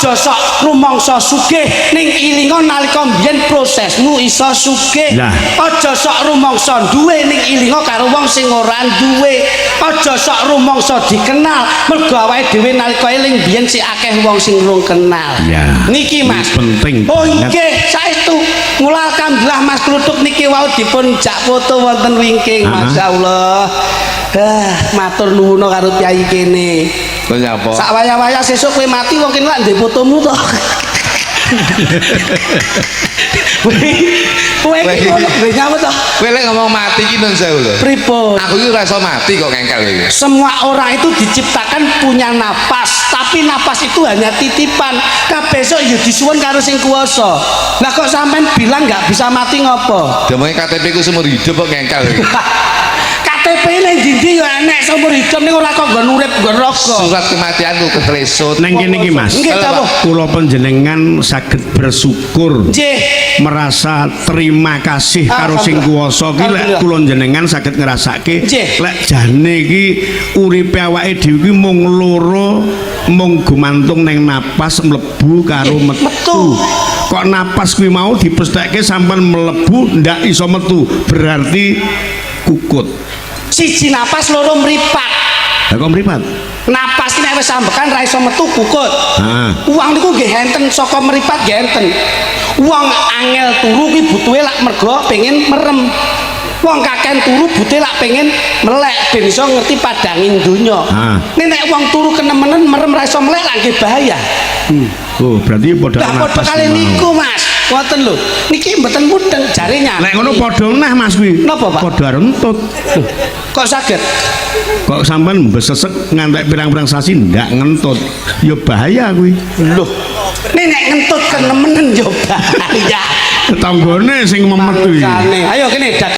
aja sok rumangsa sugih ning ilinga nalika mbiyen prosesmu iso sugih. Aja sok rumangsa duwe ning ilinga karo wong sing ora duwe. Aja sok rumangsa dikenal mergo awake dhewe nalika eling mbiyen sik akeh wong sing urung kenal. Niki Mas penting. Oh nggih, saestu. Mula alhamdulillah Mas Kluthuk niki wau dipun jak foto wonten wingking. Masyaallah. Matur nuwun karo piyai kene. Lha nyapa? Sak wayah-wayah sesuk kowe mati wong kene lak ndek fotomu to. Kowe iki nyapa to? Kowe lek ngomong mati iki nun sewu lho. Pripun? Aku iki ora iso mati kok ngengkel iki. Semua orang itu diciptakan punya napas, tapi napas itu hanya titipan. Besok ya disuwun karo sing kuwasa. Lah kok sampean bilang nggak bisa mati ngopo? Demenge KTP ku seumur hidup kok ngengkel iki. KTP ning ndi ya enek seumur hidup ning ora kok nggon urip nggon raga. Surat kematianku ketresut. Neng kene iki Mas. Nggih ta, Kula panjenengan saged bersyukur. Nggih. Merasa terima kasih karo sing kuwasa iki lek kula jenengan saged ngrasake lek jane iki uripe awake dhewe iki mung loro mung gumantung ning napas mlebu karo metu. Kok napas kuwi mau dipesthekke sampean mlebu ndak iso metu berarti kukut. Siji napas loro mripat. Lah kok mripat? Napas iki nek wis sambekan ra iso metu kukut. Uang niku nggih enten saka mripat nggih enten. Wong angel turu ki butuhe lak mergo pengen merem. Wong kaken turu butuhe lak pengen melek ben iso ngerti padanging donya. Nek wong turu kenemenen merem ra iso melek lak nggih bahaya. Oh, berarti padha napas. Lah padha kali niku Mas. Ngoten lho. Niki mboten mudeng jarenya. Lek ngono padha nah Mas kuwi. Napa Pak? Padha rentut. Kok saged? Kok sampean besesek ngantek pirang-pirang sasi ndak ngentut. Ya bahaya kuwi. Loh. Nek ngentut kenemenen ya bahaya. Tetanggane sing memet kuwi. Ayo kene